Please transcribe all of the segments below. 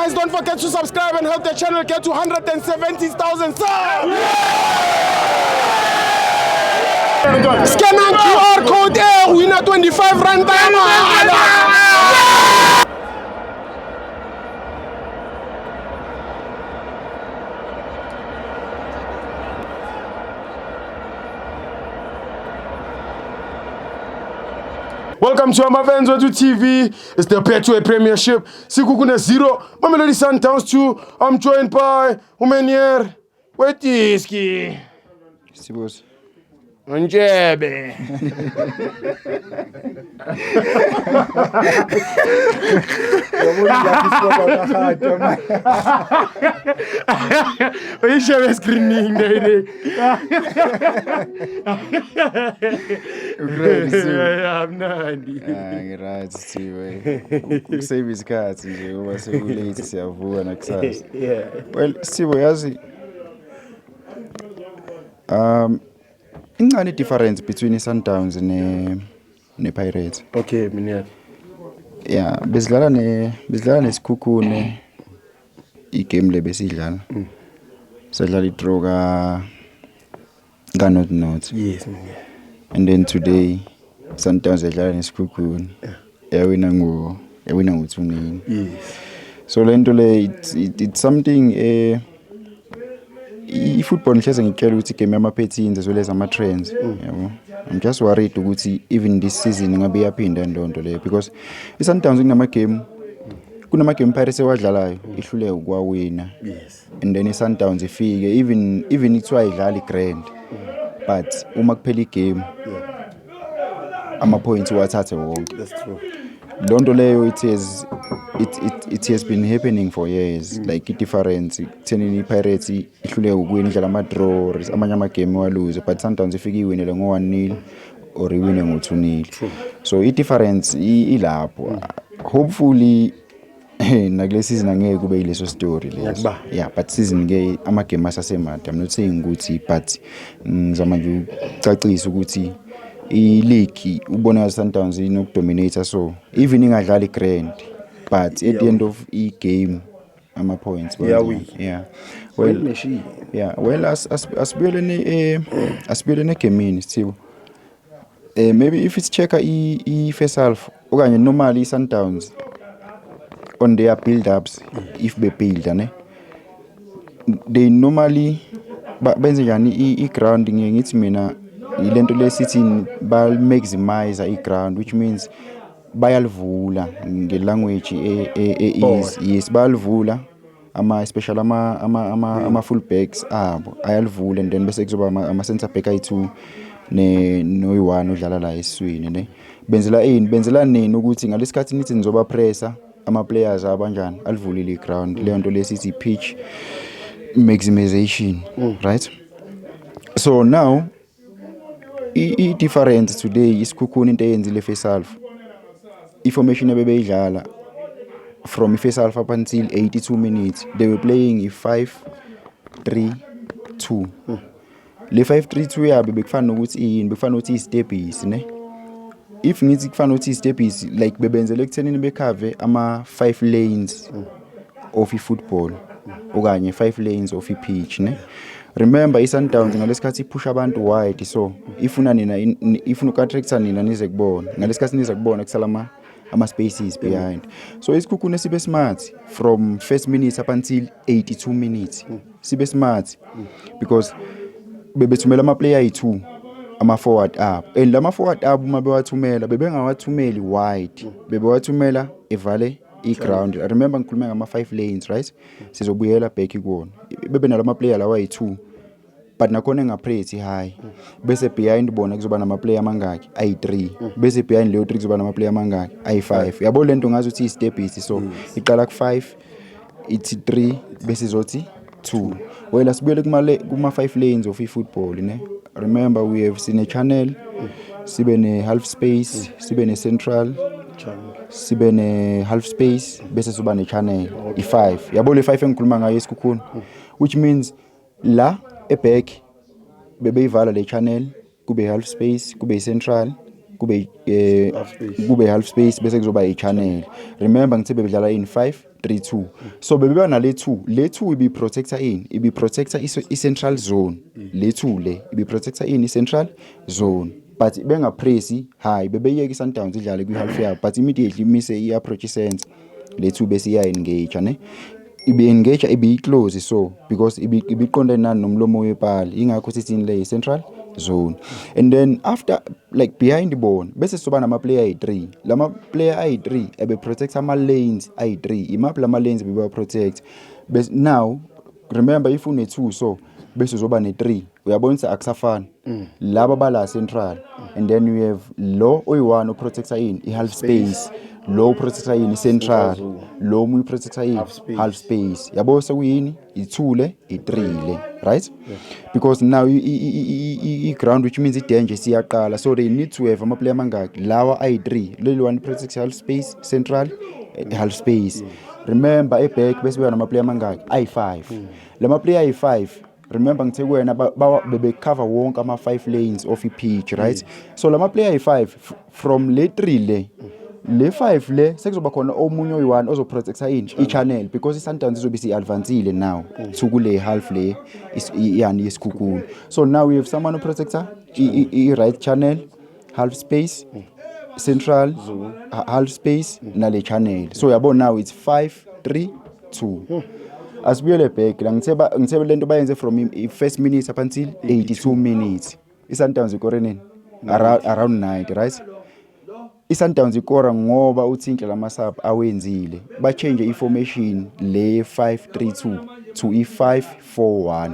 guys, don't forget to subscribe and help the channel get to 170,000 subs. Scan on QR code winner 25 rand. Welcome to Amavens Wetu TV. It's the Betway Premiership. Sikukune 0. Mamelodi Sundowns 2. I'm joined by Umenier Wetiski. Sibos. Njebe. Uyishebe screening day. Amnandi. Right siwe. Ukusave isikhathi nje ngoba sekulate siyavuka nakusasa. Well, Sibo yazi incane difference between Sundowns ne Pirates. Okay, Minier. Yeah, bezidlala nesikhukhune igame lebesidlala. Sadlala idraw ka not. Yes, Minier. And then today Sundowns edlala nesikhukhune. Yawina ngo 2-0. Yes. So lento le it's something football ngihleze ngikela ukuthi game yama-patterns as well as ama-trends yabo. I'm just worried ukuthi even this season ngabe iyaphinda ndonto le because i-Sundowns kunama-game Pirates ewadlalayo ihluleke ukwawina. Yes. And then i-Sundowns ifike even ithiwa idlala i-grand but uma kuphela igame ama-points wathathe wonke. That's true. Lonto leyo it has been happening for years. Like i-difference thenini i-Pirates ihluleke ukuwina idlala ama-draw amanye ama-game walose but Sundowns ifike iwinele ngo-1-0 or iwine ngo-2-0. So i-difference ilapho. Hopefully nakule season angeke kube yileso story leso. Yeah, but season ke ama-game asasemade. I'm not saying ukuthi but ngizama nje ukucacisa ukuthi i-league ubona Sundowns inokudominate so even ingadlala i-grand but at the end of i-game ama-points yeah well asibuyelene egamini Sithibo. Maybe if it's checker i-first half okanye normally i-Sundowns on their build-ups if be-builda ne they normally benze njani i-ground ngithi mina ilento lesithi ba-maximize i-ground which means bayalivula ngelanguage easy. Yes, bayalivula especially ama full backs abo ayalivula and then bese kuzoba ama center back ayi2 no1 odlala la eswini ne benzela nini ukuthi ngalesikhathi nithi nizoba pressure ama players abanjani alivulile i-ground le nto lesithi pitch maximization right. So now i-difference today isikhukhune into eyenzile first half i-formation ebebeyidlala from i-first half up until 82 minutes they were playing i-5-3-2. Le 5-3-2 yabe bekufana ukuthi i-steppies ne if ngithi kufana ukuthi i-steppies like bebenzele ekuthenini bekhave ama-5 lanes of i-football okanye 5 lanes of i-pitch ne. Remember i-Sundowns ngalesikhathi iphusha abantu wide so ifuna uku-attracta nina nize kubona ngalesikhathi nize kubona kusala ama-spaces behind. So isikhukhune sibe smart from first minutes up until 82 minutes sibe smart because bebethumela ama-player ayi2 ama-forward up and lama-forward up uma bewathumela bebengawathumeli wide bebewathumela evale i-ground. Remember ngikhulume ngama-5 lanes right sizobuyela back kuwona bebe nalama-player lawa ayi2 but nakhona engaprethi high bese behind bona kuzoba nama-player amangaki ayi3 bese behind leyo 3 kuzoba nama-player amangaki ayi5 yabo lento ngazi ukuthi i-steppies so iqala ku5 ithi 3 bese izothi 2. Well asibuyele kuma-5 lanes of i-football ne. Remember we have seen a channel sibe ne-half space sibe ne-central sibe ne-half space bese soba ne-channel i5 yabo le 5 engikhuluma ngayo esikhukhune which means la eback bebeyivala le channel kube half space kube central kube half space bese kuzoba i-channel. Remember ngithe bebedlala in 5-3-2. So bebeba na le 2 ibi protector i-central zone. Le 2 le ibi protector i-central zone. But benga press high bebeyeka iSundowns idlale kwi half yabo, but immediately mise i-approach sense le 2 bese iya engage ne. Ibi engage ibi close, so because ibi qonde nani nomlomo wepali, ingakho sithi le central zone. And then after, like behind the ball bese soba nama player ayi-3. Lama player ayi-3 ebe protect ama lanes ayi-3. Imaphi lama lanes beba protect. But now remember if une 2, so bese uzoba ne-3. Uyabonisa akusafani laba bala central. And then we have lo oyi-1 oprotector in i-half space, lo protector in i-central, lo mu protector in half space. Yabo sekuyini i-2 le i-3 le, right? Because now i-ground, which means i-danger siyaqala, so they need to have ama player mangaki lawa ayi-3. Leli one protects half space, central half space. Remember e-back bese kuba nama player mangaki ayi-5. Lama player ayi-5, remember ngithe kuwena bebe cover wonke ama 5 lanes of i-pitch, right? So lama player ayi-5 from le 3 le 5 le sekuzoba khona omunye oyi-1 ozoprotecta i-channel, because iSundowns izobe si-advancile now to kule half le yani yesikhukhulu. So now we have someone oprotecta i-right channel, half space, central half space nale channel. So yabo now it's 5-3-2. Asibuyele back la ngithe lento bayenze from first minute up until 82 minutes. iSundowns ikore nini around 90, right? iSundowns ikora ngoba uthinhle lamasub awenzile ba change i-formation le 5-3-2 to i-5-4-1.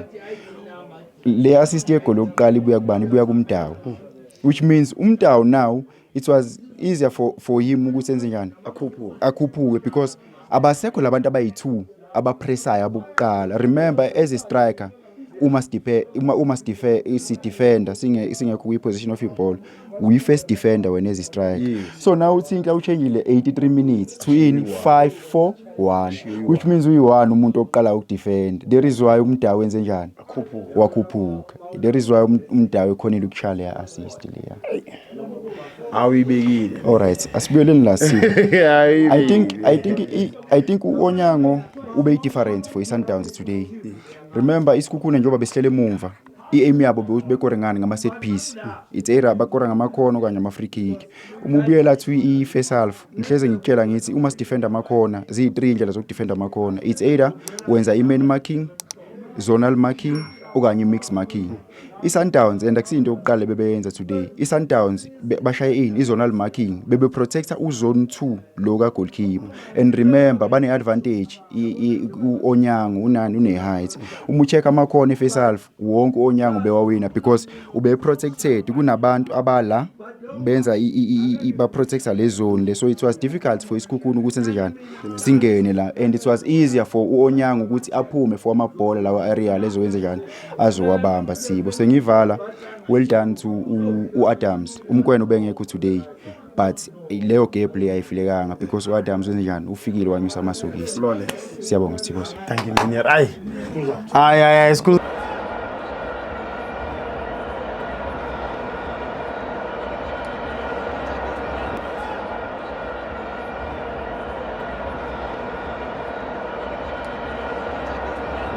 Le assist yegoli yokuqala ibuya kubani? Ibuya kuMdawu, which means uMdawu now it was easier for him ukuthi enze njani akhuphuke, because abasekho labantu abayi-2 abapressayo abokuqala. Remember as a striker uma defender singekho kwi-position of i-ball, we first defender when as a striker. So now uthinhle uchangile 83 minutes to in 5-4-1, which means uyi-1 umuntu oqala ukudefend. There is why uMdawu wenze njani wakhuphuka. There is why uMdawu ekhonile ukuchala ya assist leya. Awuyibekile. All right, asibuyeleni la si. I think uOnyango ube difference for iSundowns today. Remember isikhukhune njengoba besihlele emuva, i-aim yabo bekore ngani ngama set piece. It's either bakora ngamakhono kanye ama free kick. Uma ubuyela to i-first half, ngihleze ngikutshela ngithi uma sidefenda amakhona ziyi-3 indlela zokudefenda amakhona. It's either wenza i-man marking, zonal marking okanye mix marking. iSundowns and akusinto yokuqala bebeyenza today. iSundowns bashaye i-zonal marking, bebe protector uzone 2 lo ka goalkeeper. And remember bane advantage uOnyango une height. Uma ucheck amakhona e-first half wonke uOnyango bewawina because ube protected kunabantu abala benza ba protector le zone le. So it was difficult for isikhukhune ukuthi enze njani singene la, and it was easier for uOnyango ukuthi aphume for amabhola lawa area lezo wenze njani azowabamba. Sibo sengivala, well done to uAdams. Umkwena ubengekho today, but leyo gap le ayifilekanga because uAdams wenze njani ufikile wanyusa amasokisi. Siyabonga Sithibuzo. Thank you engineer. Ay school